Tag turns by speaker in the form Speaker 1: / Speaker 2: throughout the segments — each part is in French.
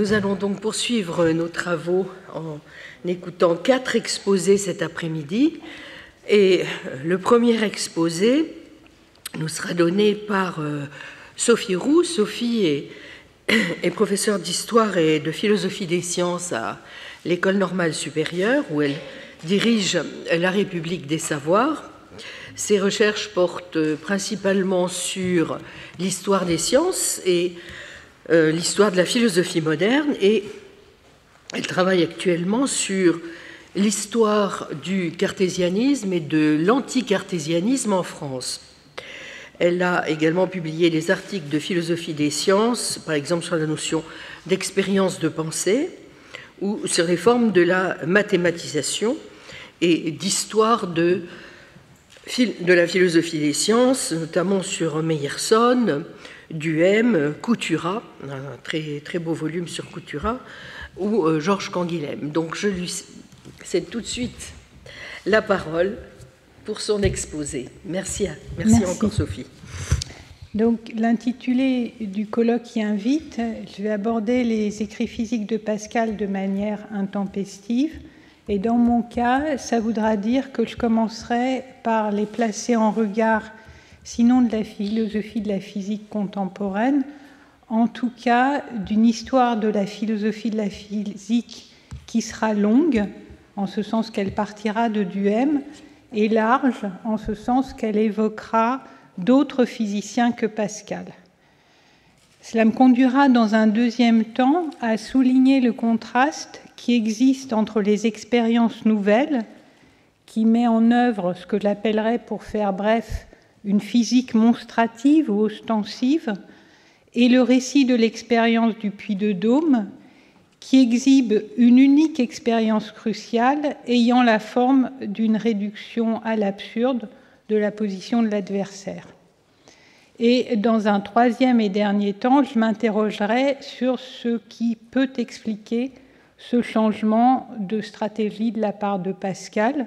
Speaker 1: Nous allons donc poursuivre nos travaux en écoutant 4 exposés cet après-midi. Et le premier exposé nous sera donné par Sophie Roux. Sophie est professeure d'histoire et de philosophie des sciences à l'École normale supérieure, où elle dirige la République des savoirs. Ses recherches portent principalement sur l'histoire des sciences et l'histoire de la philosophie moderne, et elle travaille actuellement sur l'histoire du cartésianisme et de l'anticartésianisme en France. Elle a également publié des articles de philosophie des sciences, par exemple sur la notion d'expérience de pensée ou sur les formes de la mathématisation, et d'histoire de la philosophie des sciences, notamment sur Meyerson, Duhem, Couturat, un très, très beau volume sur Couturat, ou Georges Canguilhem. Donc je lui cède tout de suite la parole pour son exposé. Merci encore Sophie.
Speaker 2: Donc l'intitulé du colloque qui invite, je vais aborder les écrits physiques de Pascal de manière intempestive. Et dans mon cas, ça voudra dire que je commencerai par les placer en regard, sinon de la philosophie de la physique contemporaine, en tout cas d'une histoire de la philosophie de la physique qui sera longue, en ce sens qu'elle partira de Duhem, et large, en ce sens qu'elle évoquera d'autres physiciens que Pascal. Cela me conduira dans un deuxième temps à souligner le contraste qui existe entre les expériences nouvelles, qui met en œuvre ce que j'appellerais, pour faire bref, une physique monstrative ou ostensive, et le récit de l'expérience du Puy de Dôme, qui exhibe une unique expérience cruciale ayant la forme d'une réduction à l'absurde de la position de l'adversaire. Et dans un troisième et dernier temps, je m'interrogerai sur ce qui peut expliquer ce changement de stratégie de la part de Pascal.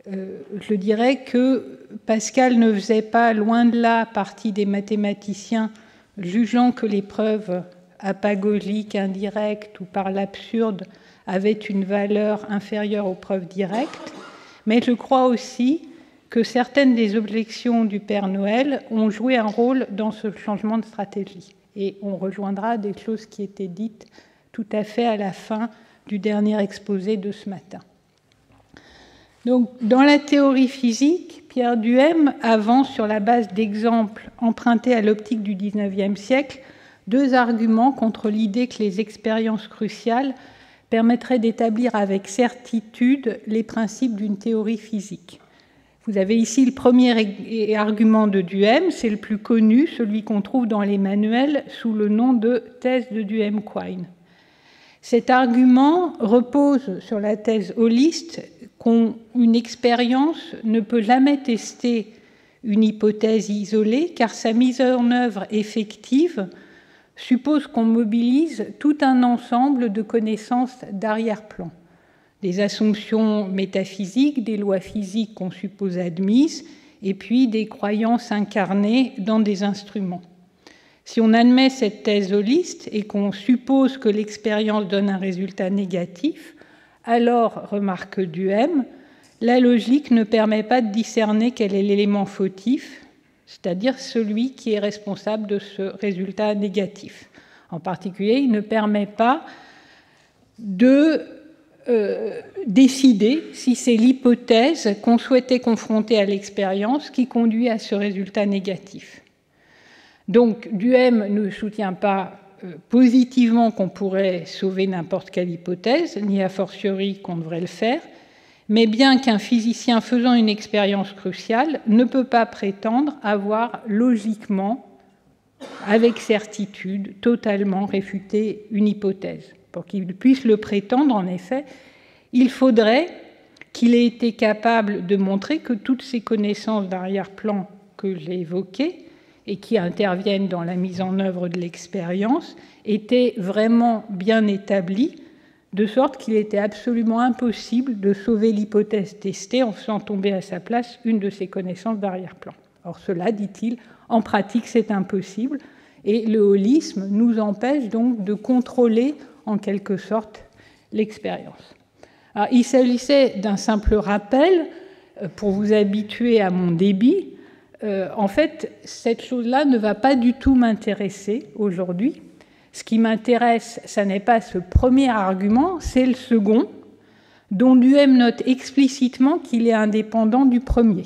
Speaker 2: Je dirais que Pascal ne faisait pas, loin de là, partie des mathématiciens jugeant que les preuves apagogiques, indirectes ou par l'absurde avaient une valeur inférieure aux preuves directes, mais je crois aussi que certaines des objections du Père Noël ont joué un rôle dans ce changement de stratégie. Et on rejoindra des choses qui étaient dites tout à fait à la fin du dernier exposé de ce matin. Donc, dans la théorie physique, Pierre Duhem avance sur la base d'exemples empruntés à l'optique du XIXe siècle 2 arguments contre l'idée que les expériences cruciales permettraient d'établir avec certitude les principes d'une théorie physique. Vous avez ici le premier argument de Duhem, c'est le plus connu, celui qu'on trouve dans les manuels sous le nom de thèse de Duhem-Quine. Cet argument repose sur la thèse holiste qu'une expérience ne peut jamais tester une hypothèse isolée, car sa mise en œuvre effective suppose qu'on mobilise tout un ensemble de connaissances d'arrière-plan, des assumptions métaphysiques, des lois physiques qu'on suppose admises, et puis des croyances incarnées dans des instruments. Si on admet cette thèse holiste et qu'on suppose que l'expérience donne un résultat négatif, alors, remarque Duhem, la logique ne permet pas de discerner quel est l'élément fautif, c'est-à-dire celui qui est responsable de ce résultat négatif. En particulier, il ne permet pas de décider si c'est l'hypothèse qu'on souhaitait confronter à l'expérience qui conduit à ce résultat négatif. Donc, Duhem ne soutient pas positivement qu'on pourrait sauver n'importe quelle hypothèse, ni a fortiori qu'on devrait le faire, mais bien qu'un physicien faisant une expérience cruciale ne peut pas prétendre avoir logiquement, avec certitude, totalement réfuté une hypothèse. Pour qu'il puisse le prétendre, en effet, il faudrait qu'il ait été capable de montrer que toutes ces connaissances d'arrière-plan que j'ai évoquées et qui interviennent dans la mise en œuvre de l'expérience étaient vraiment bien établies, de sorte qu'il était absolument impossible de sauver l'hypothèse testée en faisant tomber à sa place une de ces connaissances d'arrière-plan. Or, cela, dit-il, en pratique, c'est impossible, Et le holisme nous empêche donc de contrôler en quelque sorte l'expérience. Alors, il s'agissait d'un simple rappel pour vous habituer à mon débit. En fait, cette chose-là ne va pas du tout m'intéresser aujourd'hui. Ce qui m'intéresse, ça n'est pas ce premier argument, c'est le second, dont Duhem note explicitement qu'il est indépendant du premier.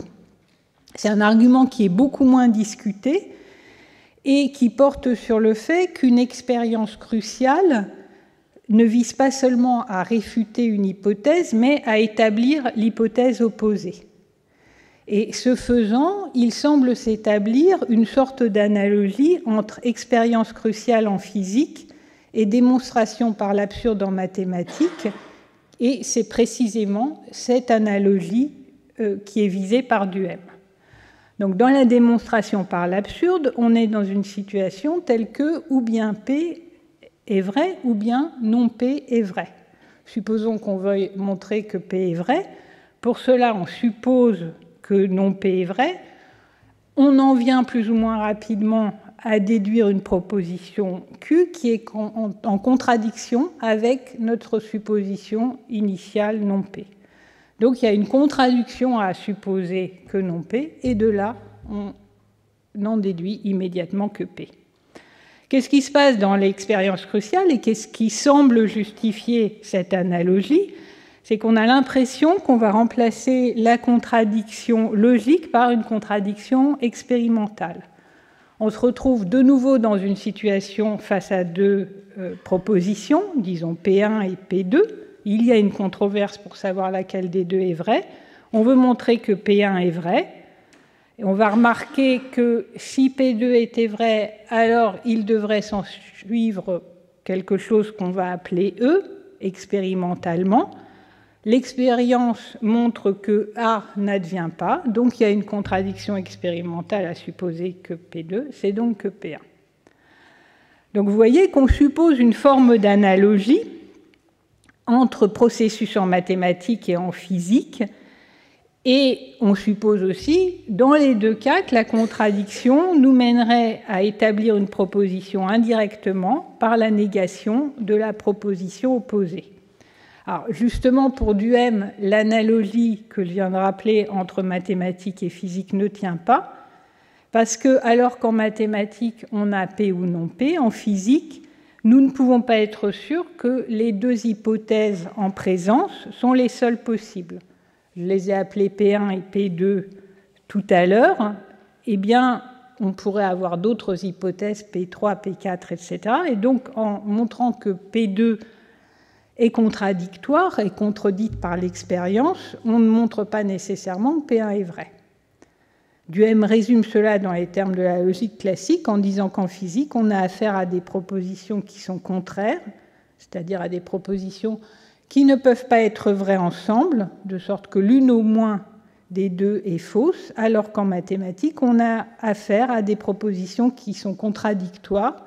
Speaker 2: C'est un argument qui est beaucoup moins discuté et qui porte sur le fait qu'une expérience cruciale ne vise pas seulement à réfuter une hypothèse, mais à établir l'hypothèse opposée. Et ce faisant, il semble s'établir une sorte d'analogie entre expérience cruciale en physique et démonstration par l'absurde en mathématiques, et c'est précisément cette analogie qui est visée par Duhem. Donc dans la démonstration par l'absurde, on est dans une situation telle que ou bien P est vrai ou bien non P est vrai. Supposons qu'on veuille montrer que P est vrai. Pour cela, on suppose que non P est vrai. On en vient plus ou moins rapidement à déduire une proposition Q qui est en contradiction avec notre supposition initiale non P. Donc il y a une contradiction à supposer que non P, et de là, on en déduit immédiatement que P. Qu'est-ce qui se passe dans l'expérience cruciale et qu'est-ce qui semble justifier cette analogie? C'est qu'on a l'impression qu'on va remplacer la contradiction logique par une contradiction expérimentale. On se retrouve de nouveau dans une situation face à deux propositions, disons P1 et P2. Il y a une controverse pour savoir laquelle des deux est vraie. On veut montrer que P1 est vrai. Et on va remarquer que si P2 était vrai, alors il devrait s'en suivre quelque chose qu'on va appeler E, expérimentalement. L'expérience montre que A n'advient pas, donc il y a une contradiction expérimentale à supposer que P2, c'est donc que P1. Donc vous voyez qu'on suppose une forme d'analogie entre processus en mathématiques et en physique, et on suppose aussi, dans les deux cas, que la contradiction nous mènerait à établir une proposition indirectement par la négation de la proposition opposée. Alors, justement, pour Duhem, l'analogie que je viens de rappeler entre mathématiques et physique ne tient pas, parce que, alors qu'en mathématiques, on a P ou non P, en physique, nous ne pouvons pas être sûrs que les deux hypothèses en présence sont les seules possibles. Je les ai appelées P1 et P2 tout à l'heure. Eh bien, on pourrait avoir d'autres hypothèses, P3, P4, etc. Et donc, en montrant que P2 est contradictoire et contredite par l'expérience, on ne montre pas nécessairement que P1 est vrai. Duhem résume cela dans les termes de la logique classique en disant qu'en physique, on a affaire à des propositions qui sont contraires, c'est-à-dire à des propositions qui ne peuvent pas être vraies ensemble, de sorte que l'une au moins des deux est fausse, alors qu'en mathématiques, on a affaire à des propositions qui sont contradictoires,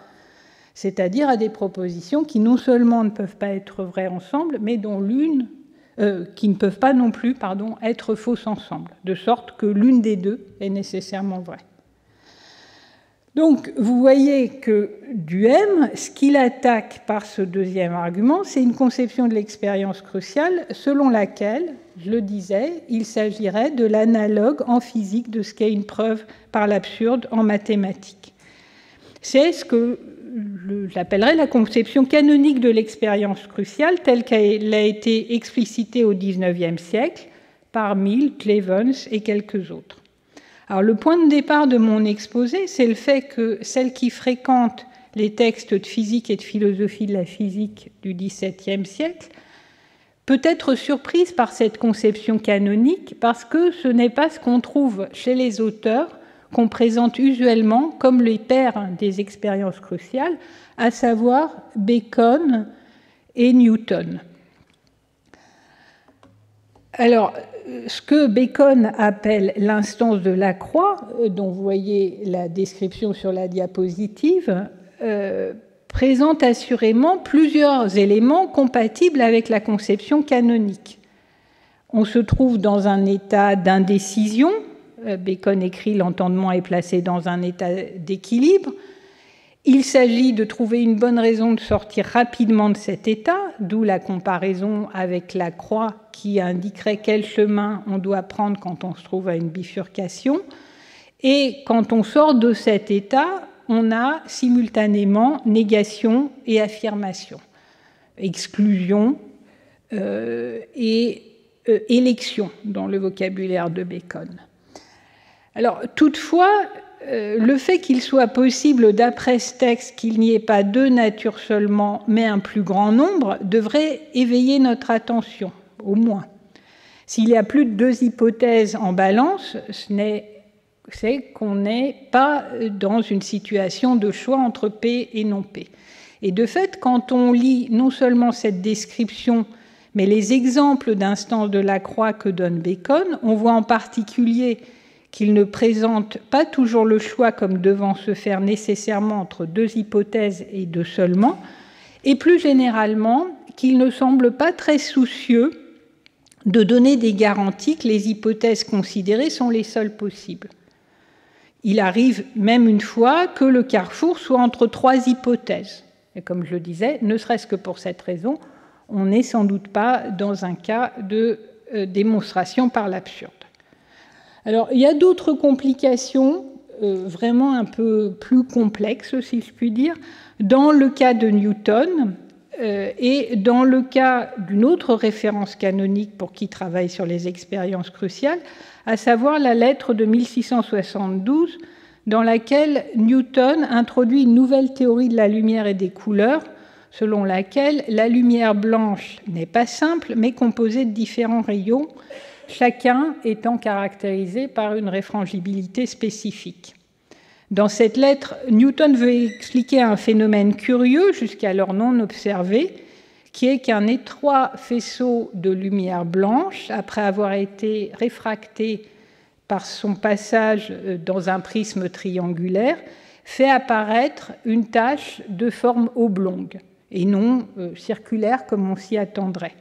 Speaker 2: c'est-à-dire à des propositions qui non seulement ne peuvent pas être vraies ensemble, mais dont l'une qui ne peuvent pas non plus être fausses ensemble, de sorte que l'une des deux est nécessairement vraie. Donc, vous voyez que Duhem, ce qu'il attaque par ce deuxième argument, c'est une conception de l'expérience cruciale selon laquelle, je le disais, il s'agirait de l'analogue en physique de ce qu'est une preuve par l'absurde en mathématiques. C'est ce que j'appellerais la conception canonique de l'expérience cruciale telle qu'elle a été explicitée au XIXe siècle par Mill, Clevens et quelques autres. Alors, le point de départ de mon exposé, c'est le fait que celle qui fréquente les textes de physique et de philosophie de la physique du XVIIe siècle peut être surprise par cette conception canonique parce que ce n'est pas ce qu'on trouve chez les auteurs qu'on présente usuellement comme les pères des expériences cruciales, à savoir Bacon et Newton. Alors, ce que Bacon appelle l'instance de Lacroix, dont vous voyez la description sur la diapositive, présente assurément plusieurs éléments compatibles avec la conception canonique. On se trouve dans un état d'indécision. Bacon écrit « l'entendement est placé dans un état d'équilibre ». Il s'agit de trouver une bonne raison de sortir rapidement de cet état, d'où la comparaison avec la croix qui indiquerait quel chemin on doit prendre quand on se trouve à une bifurcation. Et quand on sort de cet état, on a simultanément négation et affirmation, exclusion et élection dans le vocabulaire de Bacon. Alors, toutefois, le fait qu'il soit possible, d'après ce texte, qu'il n'y ait pas deux natures seulement, mais un plus grand nombre, devrait éveiller notre attention, au moins. S'il y a plus de deux hypothèses en balance, c'est qu'on n'est pas dans une situation de choix entre P et non P. Et de fait, quand on lit non seulement cette description, mais les exemples d'instances de la croix que donne Bacon, on voit en particulier qu'il ne présente pas toujours le choix comme devant se faire nécessairement entre deux hypothèses et deux seulement, et plus généralement qu'il ne semble pas très soucieux de donner des garanties que les hypothèses considérées sont les seules possibles. Il arrive même une fois que le carrefour soit entre trois hypothèses. Et comme je le disais, ne serait-ce que pour cette raison, on n'est sans doute pas dans un cas de démonstration par l'absurde. Alors, il y a d'autres complications vraiment un peu plus complexes, si je puis dire, dans le cas de Newton et dans le cas d'une autre référence canonique pour qui travaille sur les expériences cruciales, à savoir la lettre de 1672, dans laquelle Newton introduit une nouvelle théorie de la lumière et des couleurs, selon laquelle la lumière blanche n'est pas simple, mais composée de différents rayons, chacun étant caractérisé par une réfrangibilité spécifique. Dans cette lettre, Newton veut expliquer un phénomène curieux, jusqu'alors non observé, qui est qu'un étroit faisceau de lumière blanche, après avoir été réfracté par son passage dans un prisme triangulaire, fait apparaître une tache de forme oblongue, et non circulaire comme on s'y attendrait.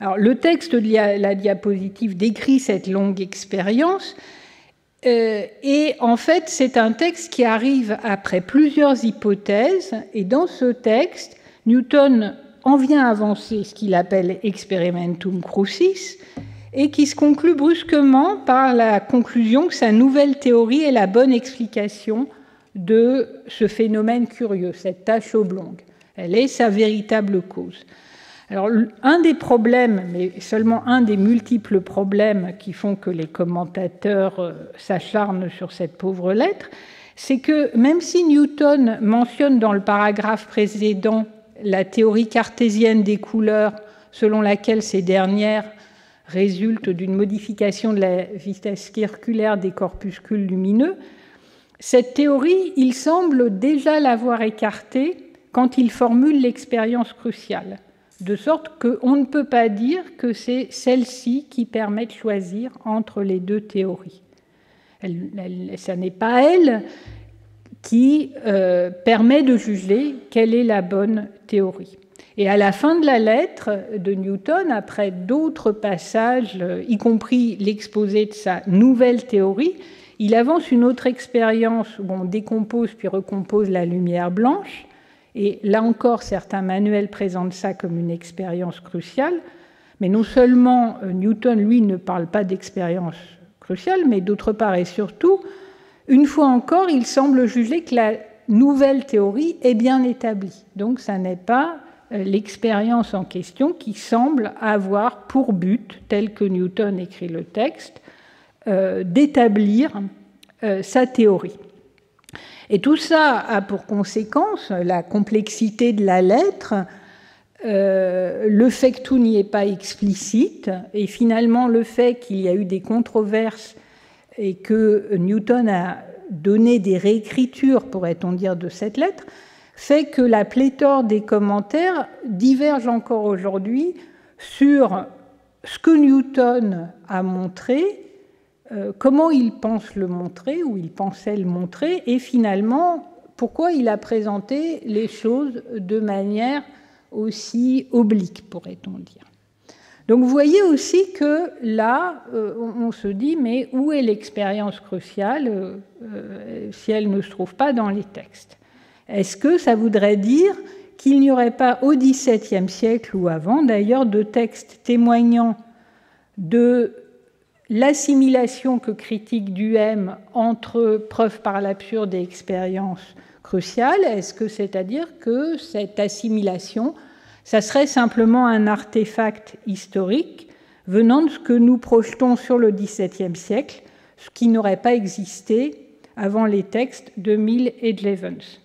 Speaker 2: Alors, le texte de la diapositive décrit cette longue expérience et en fait, c'est un texte qui arrive après plusieurs hypothèses et dans ce texte, Newton en vient avancer ce qu'il appelle experimentum crucis et qui se conclut brusquement par la conclusion que sa nouvelle théorie est la bonne explication de ce phénomène curieux, cette tache oblongue. Elle est sa véritable cause. Alors, un des problèmes, mais seulement un des multiples problèmes qui font que les commentateurs s'acharnent sur cette pauvre lettre, c'est que même si Newton mentionne dans le paragraphe précédent la théorie cartésienne des couleurs, selon laquelle ces dernières résultent d'une modification de la vitesse circulaire des corpuscules lumineux, cette théorie, il semble déjà l'avoir écartée quand il formule l'expérience cruciale. De sorte qu'on ne peut pas dire que c'est celle-ci qui permet de choisir entre les deux théories. Ce n'est pas elle qui permet de juger quelle est la bonne théorie. Et à la fin de la lettre de Newton, après d'autres passages, y compris l'exposé de sa nouvelle théorie, il avance une autre expérience où on décompose puis recompose la lumière blanche. Et là encore, certains manuels présentent ça comme une expérience cruciale, mais non seulement Newton, lui, ne parle pas d'expérience cruciale, mais d'autre part et surtout, une fois encore, il semble juger que la nouvelle théorie est bien établie. Donc, ça n'est pas l'expérience en question qui semble avoir pour but, tel que Newton écrit le texte, d'établir sa théorie. Et tout ça a pour conséquence la complexité de la lettre, le fait que tout n'y est pas explicite, et finalement le fait qu'il y a eu des controverses et que Newton a donné des réécritures, pourrait-on dire, de cette lettre, fait que la pléthore des commentaires diverge encore aujourd'hui sur ce que Newton a montré, comment il pense le montrer, ou il pensait le montrer, et finalement, pourquoi il a présenté les choses de manière aussi oblique, pourrait-on dire. Donc vous voyez aussi que là, on se dit, mais où est l'expérience cruciale si elle ne se trouve pas dans les textes? Est-ce que ça voudrait dire qu'il n'y aurait pas au XVIIe siècle ou avant, d'ailleurs, de textes témoignant de l'assimilation que critique Duhem entre preuve par l'absurde et expérience cruciale? Est-ce que c'est-à-dire que cette assimilation, ça serait simplement un artefact historique venant de ce que nous projetons sur le XVIIe siècle, ce qui n'aurait pas existé avant les textes de Mill et de Levens?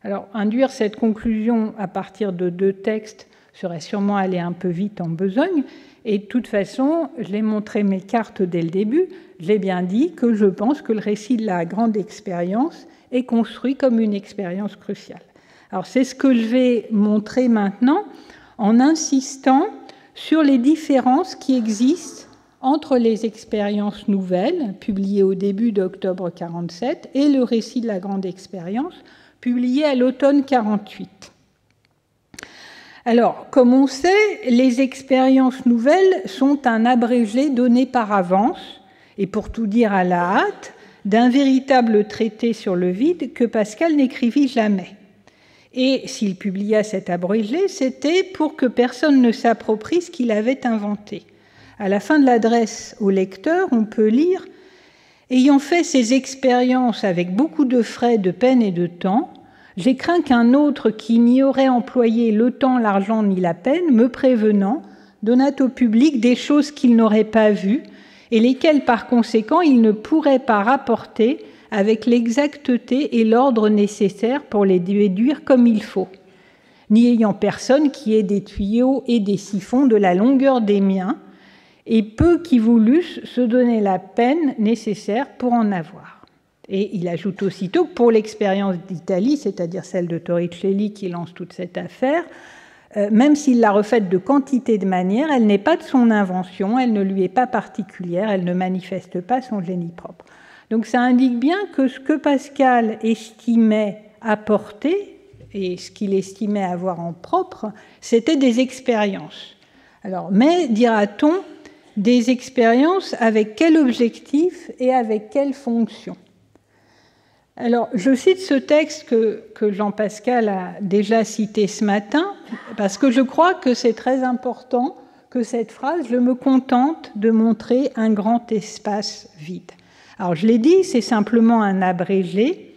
Speaker 2: Alors, induire cette conclusion à partir de 2 textes serait sûrement aller un peu vite en besogne, et de toute façon, je l'ai montré mes cartes dès le début, j'ai bien dit que je pense que le récit de la grande expérience est construit comme une expérience cruciale. Alors, c'est ce que je vais montrer maintenant en insistant sur les différences qui existent entre les expériences nouvelles, publiées au début d'octobre 1947, et le récit de la grande expérience, publié à l'automne 1948. Alors, comme on sait, les expériences nouvelles sont un abrégé donné par avance, et pour tout dire à la hâte, d'un véritable traité sur le vide que Pascal n'écrivit jamais. Et s'il publia cet abrégé, c'était pour que personne ne s'approprie ce qu'il avait inventé. À la fin de l'adresse au lecteur, on peut lire « Ayant fait ces expériences avec beaucoup de frais, de peine et de temps, j'ai craint qu'un autre qui n'y aurait employé le temps, l'argent ni la peine, me prévenant, donnât au public des choses qu'il n'aurait pas vues et lesquelles, par conséquent, il ne pourrait pas rapporter avec l'exacteté et l'ordre nécessaires pour les déduire comme il faut, n'y ayant personne qui ait des tuyaux et des siphons de la longueur des miens, et peu qui voulussent se donner la peine nécessaire pour en avoir. » Et il ajoute aussitôt que pour l'expérience d'Italie, c'est-à-dire celle de Torricelli qui lance toute cette affaire, même s'il l'a refaite de quantité de manières, elle n'est pas de son invention, elle ne lui est pas particulière, elle ne manifeste pas son génie propre. Donc ça indique bien que ce que Pascal estimait apporter, et ce qu'il estimait avoir en propre, c'était des expériences. Alors, mais, dira-t-on, des expériences avec quel objectif et avec quelle fonction? Alors, je cite ce texte que Jean-Pascal a déjà cité ce matin, parce que je crois que c'est très important que cette phrase « Je me contente de montrer un grand espace vide ». Alors, je l'ai dit, c'est simplement un abrégé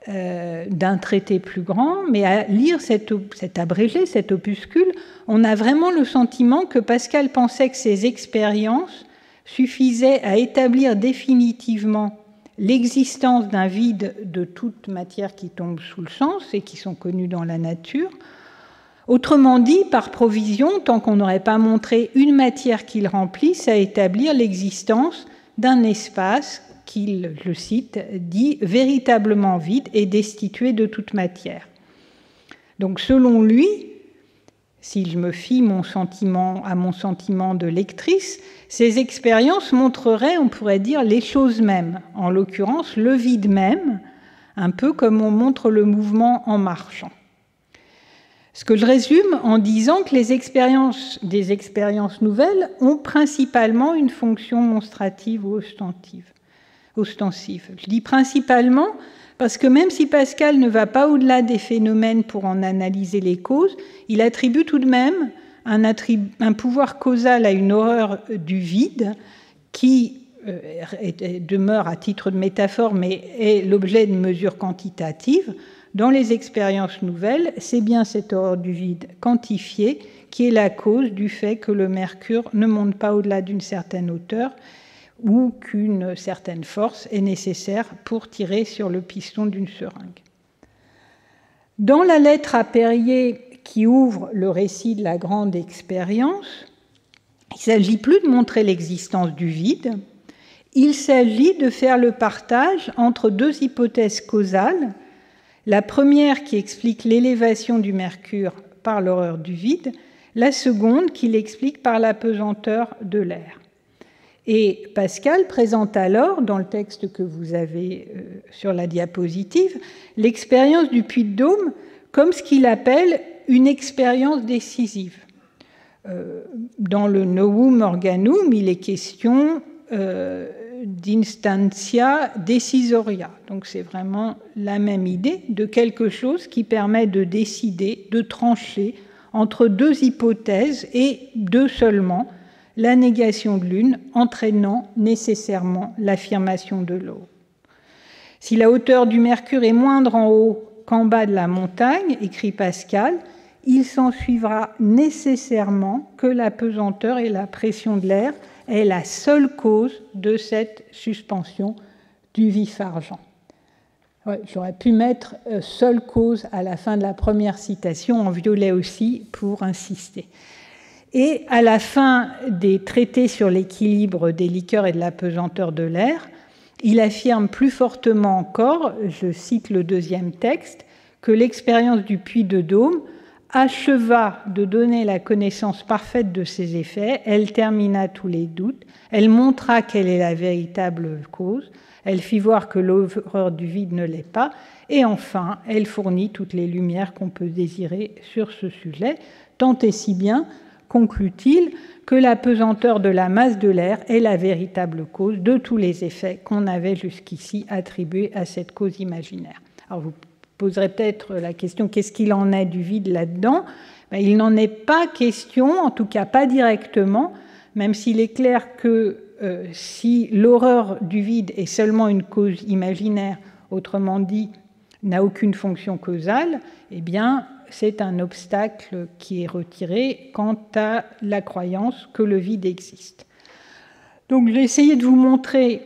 Speaker 2: d'un traité plus grand, mais à lire cet abrégé, cet opuscule, on a vraiment le sentiment que Pascal pensait que ces expériences suffisaient à établir définitivement l'existence d'un vide de toute matière qui tombe sous le sens et qui sont connues dans la nature. Autrement dit, par provision, tant qu'on n'aurait pas montré une matière qu'il remplisse, à établir l'existence d'un espace qu'il, je cite, dit véritablement vide et destitué de toute matière. Donc, selon lui, si je me fie à mon sentiment de lectrice, ces expériences montreraient, on pourrait dire, les choses mêmes, en l'occurrence le vide même, un peu comme on montre le mouvement en marchant. Ce que je résume en disant que des expériences nouvelles ont principalement une fonction monstrative ou ostensive. Je dis principalement parce que même si Pascal ne va pas au-delà des phénomènes pour en analyser les causes, il attribue tout de même un pouvoir causal à une horreur du vide qui demeure à titre de métaphore, mais est l'objet de mesures quantitatives. Dans les expériences nouvelles, c'est bien cette horreur du vide quantifiée qui est la cause du fait que le mercure ne monte pas au-delà d'une certaine hauteur ou qu'une certaine force est nécessaire pour tirer sur le piston d'une seringue. Dans la lettre à Périer qui ouvre le récit de la grande expérience, il ne s'agit plus de montrer l'existence du vide, il s'agit de faire le partage entre 2 hypothèses causales. La première qui explique l'élévation du mercure par l'horreur du vide, la seconde qui l'explique par la pesanteur de l'air. Et Pascal présente alors, dans le texte que vous avez sur la diapositive, l'expérience du Puy-de-Dôme comme ce qu'il appelle une expérience décisive. Dans le Novum Organum, il est question d'instantia decisoria. Donc c'est vraiment la même idée de quelque chose qui permet de décider, de trancher entre deux hypothèses et deux seulement, la négation de l'une entraînant nécessairement l'affirmation de l'autre. Si la hauteur du mercure est moindre en haut qu'en bas de la montagne, écrit Pascal, il s'en suivra nécessairement que la pesanteur et la pression de l'air est la seule cause de cette suspension du vif-argent. Ouais, j'aurais pu mettre seule cause à la fin de la première citation, en violet aussi, pour insister. Et à la fin des traités sur l'équilibre des liqueurs et de la pesanteur de l'air, il affirme plus fortement encore, je cite le deuxième texte, que l'expérience du puits de Dôme acheva de donner la connaissance parfaite de ses effets, elle termina tous les doutes, elle montra quelle est la véritable cause, elle fit voir que l'horreur du vide ne l'est pas, et enfin, elle fournit toutes les lumières qu'on peut désirer sur ce sujet, tant et si bien, conclut-il, que la pesanteur de la masse de l'air est la véritable cause de tous les effets qu'on avait jusqu'ici attribués à cette cause imaginaire. Alors vous poserez peut-être la question, qu'est-ce qu'il en est du vide là-dedans ? Il n'en est pas question, en tout cas pas directement, même s'il est clair que si l'horreur du vide est seulement une cause imaginaire, autrement dit, n'a aucune fonction causale, eh bien, c'est un obstacle qui est retiré quant à la croyance que le vide existe. Donc, j'ai essayé de vous montrer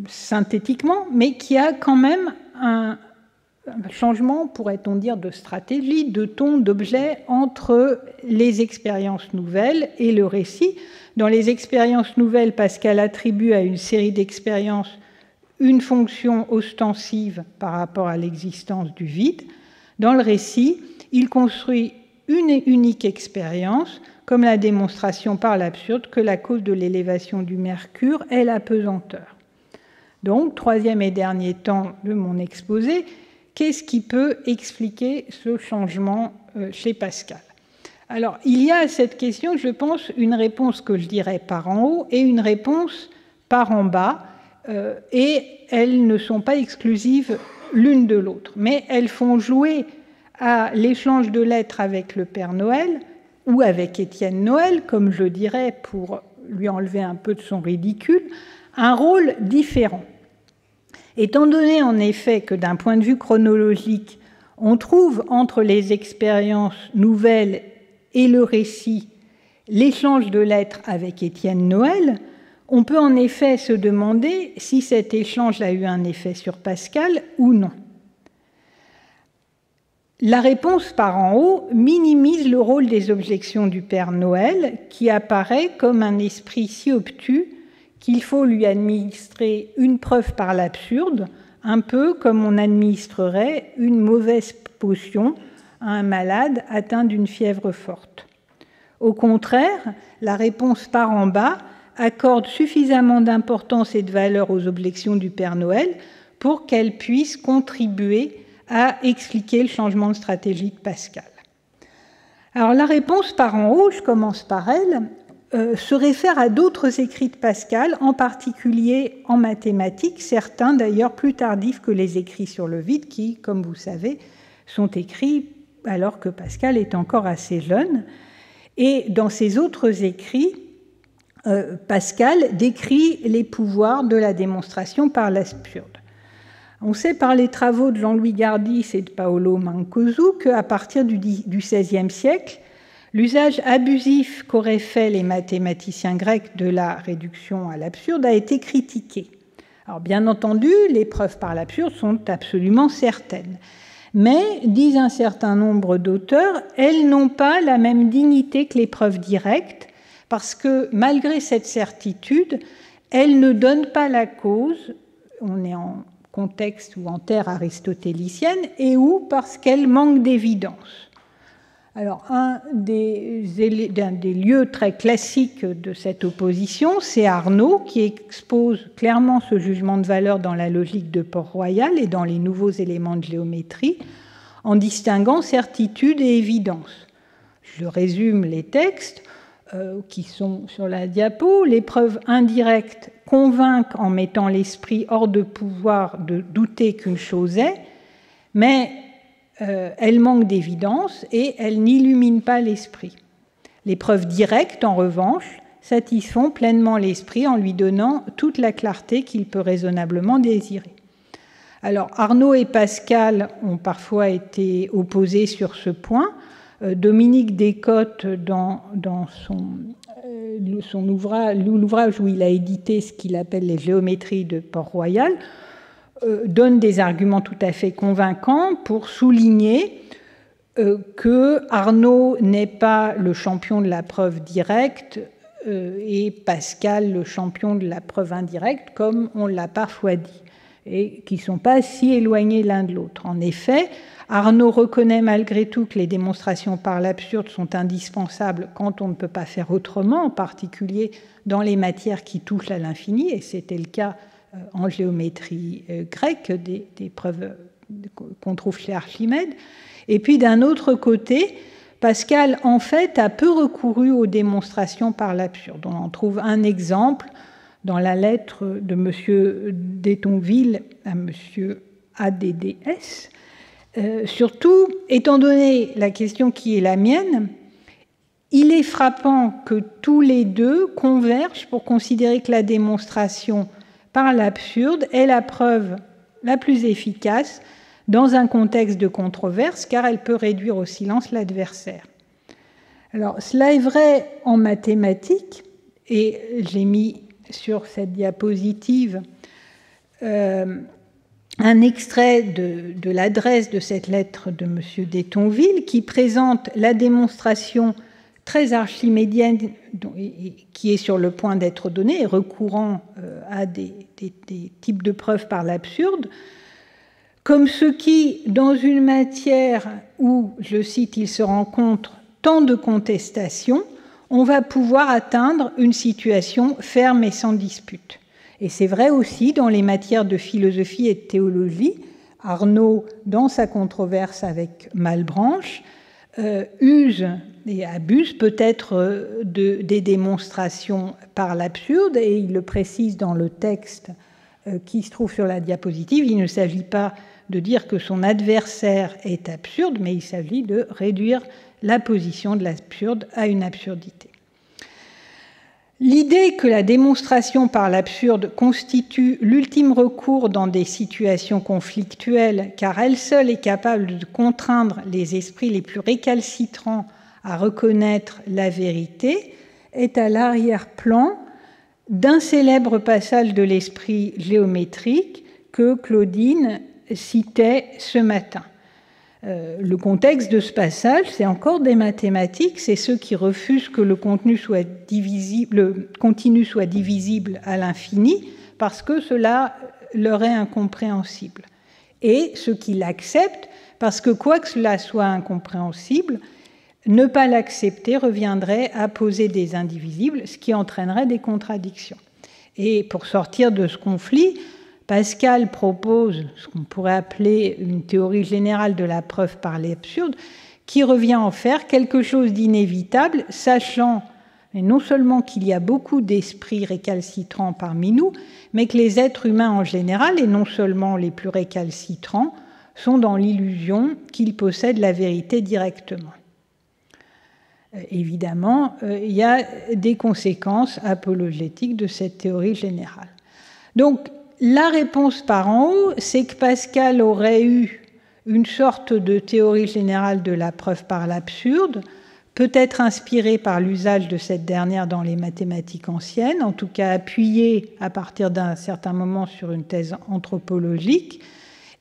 Speaker 2: synthétiquement, mais qu'il y a quand même un changement, pourrait-on dire, de stratégie, de ton, d'objet entre les expériences nouvelles et le récit. Dans les expériences nouvelles, Pascal attribue à une série d'expériences une fonction ostensive par rapport à l'existence du vide. Dans le récit, il construit une et unique expérience, comme la démonstration par l'absurde que la cause de l'élévation du mercure est la pesanteur. Donc, troisième et dernier temps de mon exposé, qu'est-ce qui peut expliquer ce changement chez Pascal ? Alors, il y a à cette question, je pense, une réponse que je dirais par en haut et une réponse par en bas, et elles ne sont pas exclusives l'une de l'autre, mais elles font jouer à l'échange de lettres avec le Père Noël, ou avec Étienne Noël, comme je dirais, pour lui enlever un peu de son ridicule, un rôle différent. Étant donné en effet que d'un point de vue chronologique, on trouve entre les expériences nouvelles et le récit l'échange de lettres avec Étienne Noël, on peut en effet se demander si cet échange a eu un effet sur Pascal ou non. La réponse par en haut minimise le rôle des objections du Père Noël, qui apparaît comme un esprit si obtus qu'il faut lui administrer une preuve par l'absurde, un peu comme on administrerait une mauvaise potion à un malade atteint d'une fièvre forte. Au contraire, la réponse par en bas accorde suffisamment d'importance et de valeur aux objections du Père Noël pour qu'elles puissent contribuer à expliquer le changement de stratégie de Pascal. Alors la réponse par en haut, je commence par elle, se réfère à d'autres écrits de Pascal, en particulier en mathématiques, certains d'ailleurs plus tardifs que les écrits sur le vide, qui, comme vous savez, sont écrits alors que Pascal est encore assez jeune. Et dans ces autres écrits, Pascal décrit les pouvoirs de la démonstration par l'absurde. On sait par les travaux de Jean-Louis Gardis et de Paolo Mancosu qu'à partir du XVIe siècle, l'usage abusif qu'auraient fait les mathématiciens grecs de la réduction à l'absurde a été critiqué. Alors bien entendu, les preuves par l'absurde sont absolument certaines. Mais, disent un certain nombre d'auteurs, elles n'ont pas la même dignité que les preuves directes, parce que malgré cette certitude, elles ne donnent pas la cause, on est en contexte ou en terre aristotélicienne, et ou parce qu'elles manquent d'évidence. Alors, un des lieux très classiques de cette opposition, c'est Arnaud, qui expose clairement ce jugement de valeur dans la logique de Port-Royal et dans les nouveaux éléments de géométrie, en distinguant certitude et évidence. Je résume les textes. qui sont sur la diapo. Les preuves indirectes convainquent en mettant l'esprit hors de pouvoir de douter qu'une chose est, mais elles manquent d'évidence et elles n'illuminent pas l'esprit. Les preuves directes, en revanche, satisfont pleinement l'esprit en lui donnant toute la clarté qu'il peut raisonnablement désirer. Alors, Arnaud et Pascal ont parfois été opposés sur ce point. Dominique Descotes, dans l'ouvrage où il a édité ce qu'il appelle les géométries de Port-Royal, donne des arguments tout à fait convaincants pour souligner que Arnaud n'est pas le champion de la preuve directe et Pascal le champion de la preuve indirecte, comme on l'a parfois dit, et qui ne sont pas si éloignés l'un de l'autre. En effet, Arnaud reconnaît malgré tout que les démonstrations par l'absurde sont indispensables quand on ne peut pas faire autrement, en particulier dans les matières qui touchent à l'infini, et c'était le cas en géométrie grecque des preuves qu'on trouve chez Archimède. Et puis d'un autre côté, Pascal, en fait, a peu recouru aux démonstrations par l'absurde. On en trouve un exemple dans la lettre de M. d'Etonville à M. ADDS. Surtout, étant donné la question qui est la mienne, il est frappant que tous les deux convergent pour considérer que la démonstration par l'absurde est la preuve la plus efficace dans un contexte de controverse, car elle peut réduire au silence l'adversaire. Alors, cela est vrai en mathématiques, et j'ai mis sur cette diapositive un extrait de l'adresse de cette lettre de M. d'Etonville qui présente la démonstration très archimédienne qui est sur le point d'être donnée et recourant à des types de preuves par l'absurde, comme ce qui, dans une matière où, je cite, il se rencontre tant de contestations, on va pouvoir atteindre une situation ferme et sans dispute. Et c'est vrai aussi dans les matières de philosophie et de théologie. Arnaud, dans sa controverse avec Malebranche, use et abuse peut-être des démonstrations par l'absurde, et il le précise dans le texte qui se trouve sur la diapositive. Il ne s'agit pas de dire que son adversaire est absurde, mais il s'agit de réduire la position de l'absurde à une absurdité. L'idée que la démonstration par l'absurde constitue l'ultime recours dans des situations conflictuelles, car elle seule est capable de contraindre les esprits les plus récalcitrants à reconnaître la vérité, est à l'arrière-plan d'un célèbre passage de l'esprit géométrique que Claudine citait ce matin. Le contexte de ce passage, c'est encore des mathématiques, c'est ceux qui refusent que le continu soit divisible à l'infini parce que cela leur est incompréhensible. Et ceux qui l'acceptent parce que quoi que cela soit incompréhensible, ne pas l'accepter reviendrait à poser des indivisibles, ce qui entraînerait des contradictions. Et pour sortir de ce conflit, Pascal propose ce qu'on pourrait appeler une théorie générale de la preuve par l'absurde, qui revient en faire quelque chose d'inévitable, sachant non seulement qu'il y a beaucoup d'esprits récalcitrants parmi nous, mais que les êtres humains en général, et non seulement les plus récalcitrants, sont dans l'illusion qu'ils possèdent la vérité directement. Évidemment, il y a des conséquences apologétiques de cette théorie générale. Donc, la réponse par en haut, c'est que Pascal aurait eu une sorte de théorie générale de la preuve par l'absurde, peut-être inspirée par l'usage de cette dernière dans les mathématiques anciennes, en tout cas appuyée à partir d'un certain moment sur une thèse anthropologique.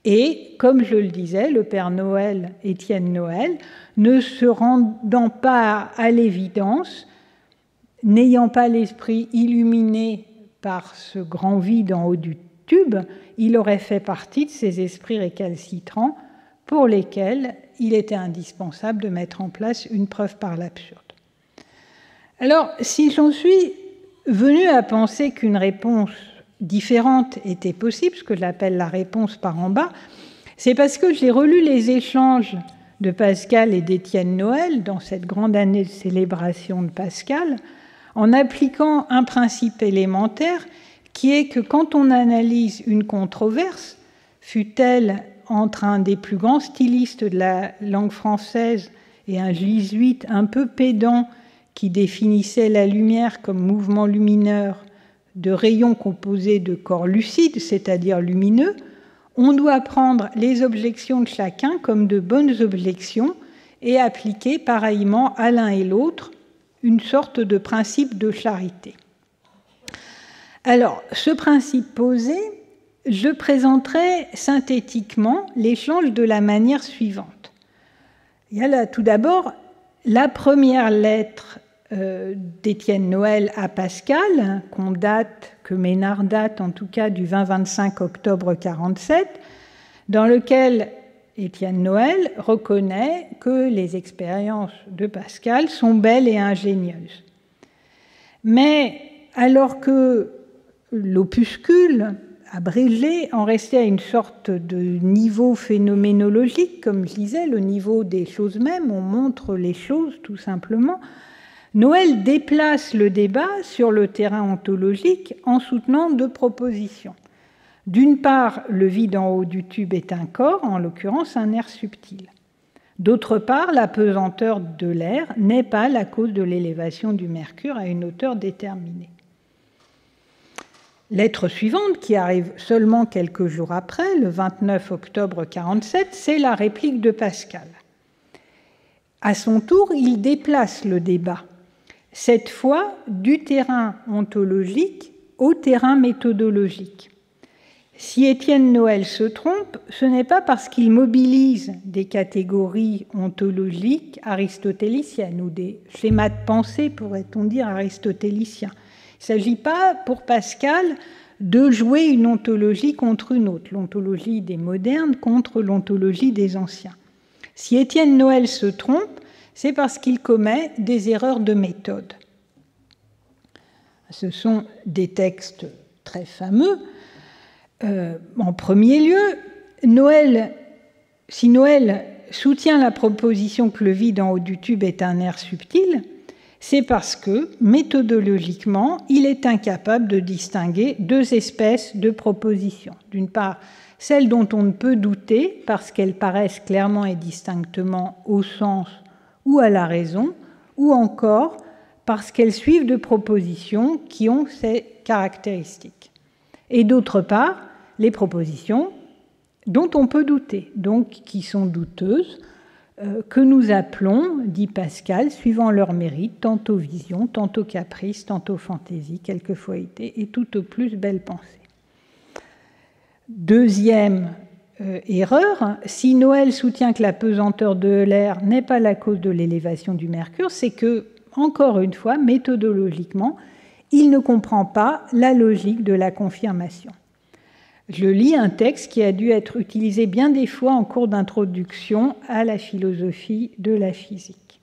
Speaker 2: Et, comme je le disais, le Père Noël, Étienne Noël, ne se rendant pas à l'évidence, n'ayant pas l'esprit illuminé par ce grand vide en haut du tube, il aurait fait partie de ces esprits récalcitrants pour lesquels il était indispensable de mettre en place une preuve par l'absurde. Alors, si j'en suis venue à penser qu'une réponse différente était possible, ce que j'appelle la réponse par en bas, c'est parce que j'ai relu les échanges de Pascal et d'Étienne Noël dans cette grande année de célébration de Pascal, en appliquant un principe élémentaire qui est que quand on analyse une controverse, fût-elle entre un des plus grands stylistes de la langue française et un jésuite un peu pédant qui définissait la lumière comme mouvement lumineux de rayons composés de corps lucides, c'est-à-dire lumineux, on doit prendre les objections de chacun comme de bonnes objections et appliquer pareillement à l'un et l'autre une sorte de principe de charité. Alors, ce principe posé, je présenterai synthétiquement l'échange de la manière suivante. Il y a là tout d'abord la première lettre d'Étienne Noël à Pascal, que Ménard date en tout cas du 20-25 octobre 47, dans lequel Étienne Noël reconnaît que les expériences de Pascal sont belles et ingénieuses. Mais alors que l'opuscule abrégé en restait à une sorte de niveau phénoménologique, comme je disais, le niveau des choses mêmes, on montre les choses tout simplement. Noël déplace le débat sur le terrain ontologique en soutenant deux propositions. D'une part, le vide en haut du tube est un corps, en l'occurrence un air subtil. D'autre part, la pesanteur de l'air n'est pas la cause de l'élévation du mercure à une hauteur déterminée. Lettre suivante, qui arrive seulement quelques jours après, le 29 octobre 47, c'est la réplique de Pascal. À son tour, il déplace le débat, cette fois du terrain ontologique au terrain méthodologique. Si Étienne Noël se trompe, ce n'est pas parce qu'il mobilise des catégories ontologiques aristotéliciennes ou des schémas de pensée, pourrait-on dire, aristotéliciens. Il ne s'agit pas, pour Pascal, de jouer une ontologie contre une autre, l'ontologie des modernes contre l'ontologie des anciens. Si Étienne Noël se trompe, c'est parce qu'il commet des erreurs de méthode. Ce sont des textes très fameux. En premier lieu, si Noël soutient la proposition que le vide en haut du tube est un air subtil, c'est parce que, méthodologiquement, il est incapable de distinguer deux espèces de propositions. D'une part, celles dont on ne peut douter parce qu'elles paraissent clairement et distinctement au sens ou à la raison, ou encore parce qu'elles suivent de propositions qui ont ces caractéristiques. Et d'autre part, les propositions dont on peut douter, donc qui sont douteuses, que nous appelons, dit Pascal, suivant leur mérite, tantôt vision, tantôt caprice, tantôt fantaisie, quelquefois idée, et tout au plus belle pensée. Deuxième erreur, si Noël soutient que la pesanteur de l'air n'est pas la cause de l'élévation du mercure, c'est que, encore une fois, méthodologiquement, il ne comprend pas la logique de la confirmation. Je lis un texte qui a dû être utilisé bien des fois en cours d'introduction à la philosophie de la physique.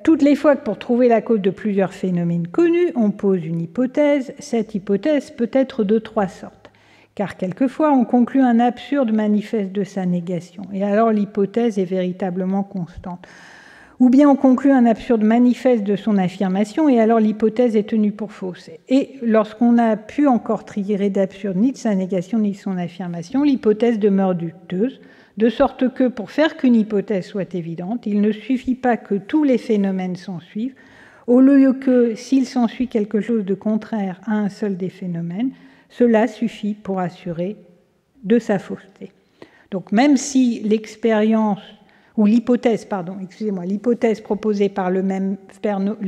Speaker 2: Toutes les fois que pour trouver la cause de plusieurs phénomènes connus, on pose une hypothèse, cette hypothèse peut être de trois sortes. Car quelquefois, on conclut un absurde manifeste de sa négation, et alors l'hypothèse est véritablement constante. Ou bien on conclut un absurde manifeste de son affirmation, et alors l'hypothèse est tenue pour fausse. Et lorsqu'on n'a pu encore tirer d'absurde ni de sa négation ni de son affirmation, l'hypothèse demeure douteuse, de sorte que, pour faire qu'une hypothèse soit évidente, il ne suffit pas que tous les phénomènes s'ensuivent, au lieu que, s'il s'ensuit quelque chose de contraire à un seul des phénomènes, cela suffit pour assurer de sa fausseté. Donc même si l'hypothèse proposée par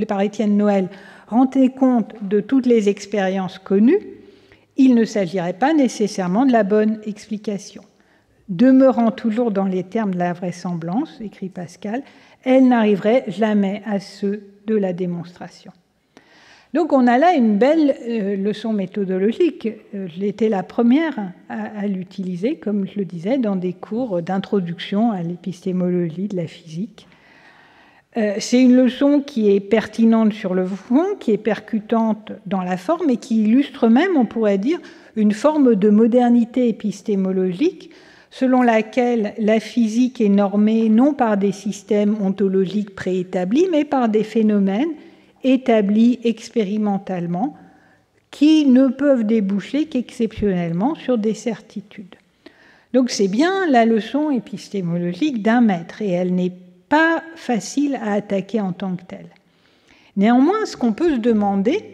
Speaker 2: par Étienne Noël rendait compte de toutes les expériences connues, il ne s'agirait pas nécessairement de la bonne explication. Demeurant toujours dans les termes de la vraisemblance, écrit Pascal, elle n'arriverait jamais à ceux de la démonstration. Donc on a là une belle leçon méthodologique. J'étais la première à l'utiliser, comme je le disais, dans des cours d'introduction à l'épistémologie de la physique. C'est une leçon qui est pertinente sur le fond, qui est percutante dans la forme et qui illustre même, on pourrait dire, une forme de modernité épistémologique selon laquelle la physique est normée non par des systèmes ontologiques préétablis, mais par des phénomènes établis expérimentalement, qui ne peuvent déboucher qu'exceptionnellement sur des certitudes. Donc c'est bien la leçon épistémologique d'un maître, et elle n'est pas facile à attaquer en tant que telle. Néanmoins, ce qu'on peut se demander,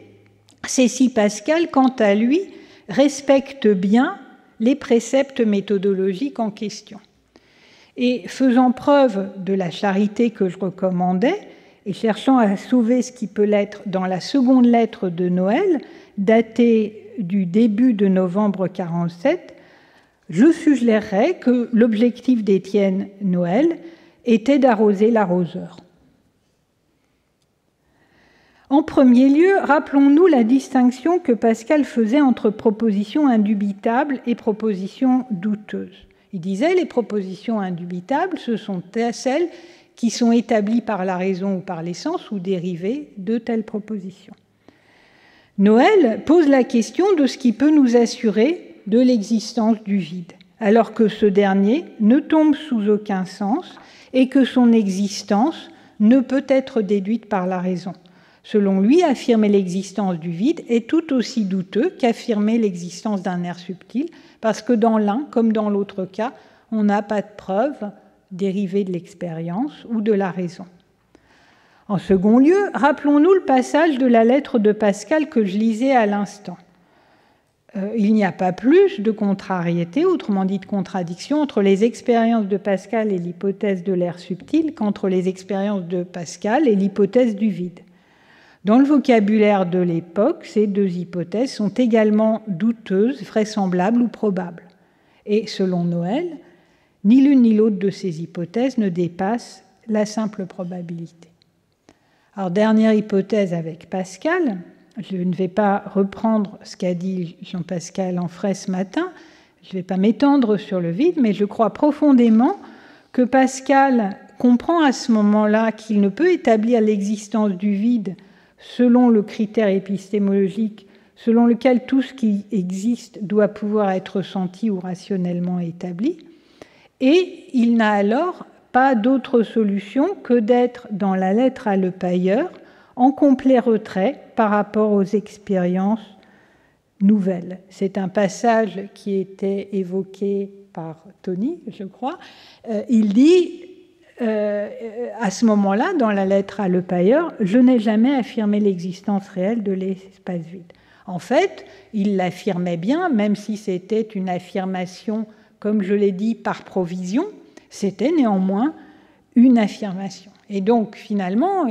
Speaker 2: c'est si Pascal, quant à lui, respecte bien les préceptes méthodologiques en question. Et faisant preuve de la charité que je recommandais, et cherchant à sauver ce qui peut l'être dans la seconde lettre de Noël, datée du début de novembre 1947, je suggérerais que l'objectif d'Étienne Noël était d'arroser l'arroseur. En premier lieu, rappelons-nous la distinction que Pascal faisait entre propositions indubitables et propositions douteuses. Il disait les propositions indubitables, ce sont celles qui sont établies par la raison ou par les sens ou dérivées de telles propositions. Noël pose la question de ce qui peut nous assurer de l'existence du vide, alors que ce dernier ne tombe sous aucun sens et que son existence ne peut être déduite par la raison. Selon lui, affirmer l'existence du vide est tout aussi douteux qu'affirmer l'existence d'un air subtil, parce que dans l'un comme dans l'autre cas, on n'a pas de preuve dérivée de l'expérience ou de la raison. En second lieu, rappelons-nous le passage de la lettre de Pascal que je lisais à l'instant. Il n'y a pas plus de contrariété, autrement dit de contradiction, entre les expériences de Pascal et l'hypothèse de l'air subtil qu'entre les expériences de Pascal et l'hypothèse du vide. Dans le vocabulaire de l'époque, ces deux hypothèses sont également douteuses, vraisemblables ou probables. Et selon Noël, ni l'une ni l'autre de ces hypothèses ne dépasse la simple probabilité. Alors, dernière hypothèse avec Pascal, je ne vais pas reprendre ce qu'a dit Jean-Pascal Anfray ce matin, je ne vais pas m'étendre sur le vide, mais je crois profondément que Pascal comprend à ce moment-là qu'il ne peut établir l'existence du vide selon le critère épistémologique selon lequel tout ce qui existe doit pouvoir être ressenti ou rationnellement établi, et il n'a alors pas d'autre solution que d'être dans la lettre à Le Pailleur en complet retrait par rapport aux expériences nouvelles. C'est un passage qui était évoqué par Tony, je crois. Il dit à ce moment-là, dans la lettre à Le Pailleur, « Je n'ai jamais affirmé l'existence réelle de l'espace vide ». En fait, il l'affirmait bien, même si c'était une affirmation, comme je l'ai dit, par provision, c'était néanmoins une affirmation. Et donc, finalement,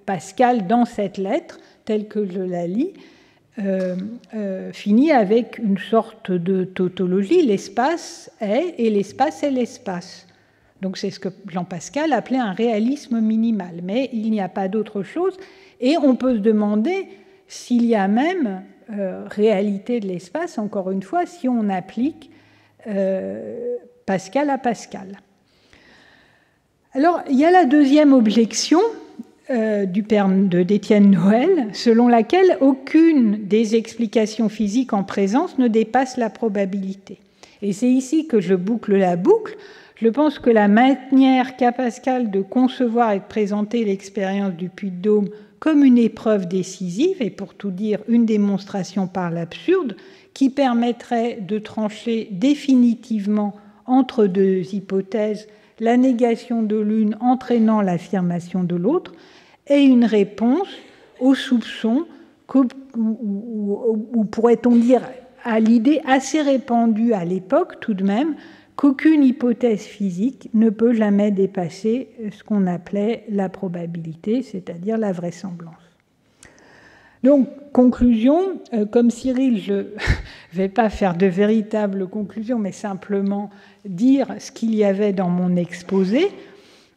Speaker 2: Pascal, dans cette lettre, telle que je la lis, finit avec une sorte de tautologie. L'espace est, et l'espace est l'espace. Donc c'est ce que Jean-Pascal appelait un réalisme minimal. Mais il n'y a pas d'autre chose. Et on peut se demander s'il y a même réalité de l'espace, encore une fois, si on applique Pascal à Pascal. Alors, il y a la deuxième objection du père d'Étienne Noël, selon laquelle aucune des explications physiques en présence ne dépasse la probabilité. Et c'est ici que je boucle la boucle. Je pense que la manière qu'a Pascal de concevoir et de présenter l'expérience du Puy-de-Dôme comme une épreuve décisive, et pour tout dire, une démonstration par l'absurde, qui permettrait de trancher définitivement entre deux hypothèses, la négation de l'une entraînant l'affirmation de l'autre, est une réponse au soupçon, ou pourrait-on dire à l'idée assez répandue à l'époque tout de même, qu'aucune hypothèse physique ne peut jamais dépasser ce qu'on appelait la probabilité, c'est-à-dire la vraisemblance. Donc, conclusion, comme Cyril, je ne vais pas faire de véritables conclusions, mais simplement dire ce qu'il y avait dans mon exposé.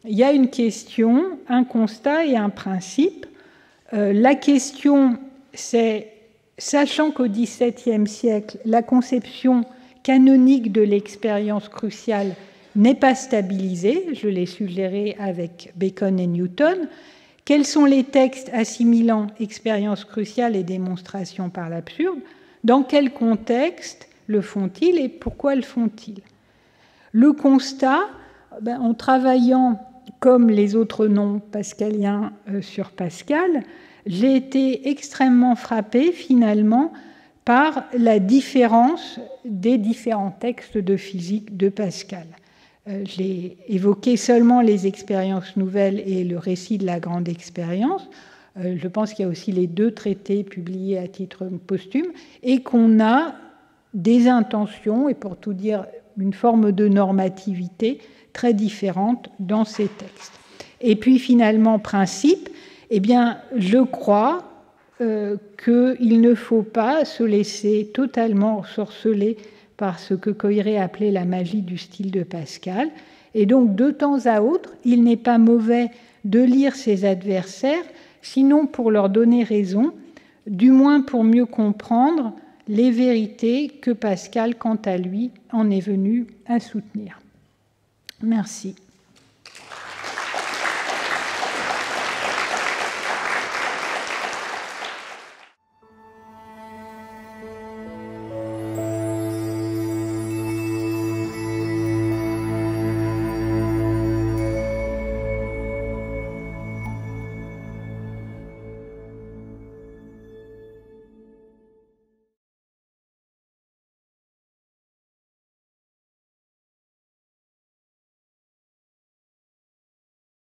Speaker 2: Il y a une question, un constat et un principe. La question, c'est, sachant qu'au XVIIe siècle, la conception canonique de l'expérience cruciale n'est pas stabilisée, je l'ai suggéré avec Bacon et Newton, quels sont les textes assimilant expérience cruciale et démonstration par l'absurde? Dans quel contexte le font-ils et pourquoi le font-ils? Le constat, en travaillant comme les autres noms pascaliens sur Pascal, j'ai été extrêmement frappée finalement par la différence des différents textes de physique de Pascal. J'ai évoqué seulement les expériences nouvelles et le récit de la grande expérience. Je pense qu'il y a aussi les 2 traités publiés à titre posthume et qu'on a des intentions, et pour tout dire, une forme de normativité très différente dans ces textes. Et puis finalement, principe, eh bien, je crois qu'il ne faut pas se laisser totalement sorceler par ce que Coiré appelait la magie du style de Pascal. Et donc, de temps à autre, il n'est pas mauvais de lire ses adversaires, sinon pour leur donner raison, du moins pour mieux comprendre les vérités que Pascal, quant à lui, en est venu à soutenir. Merci.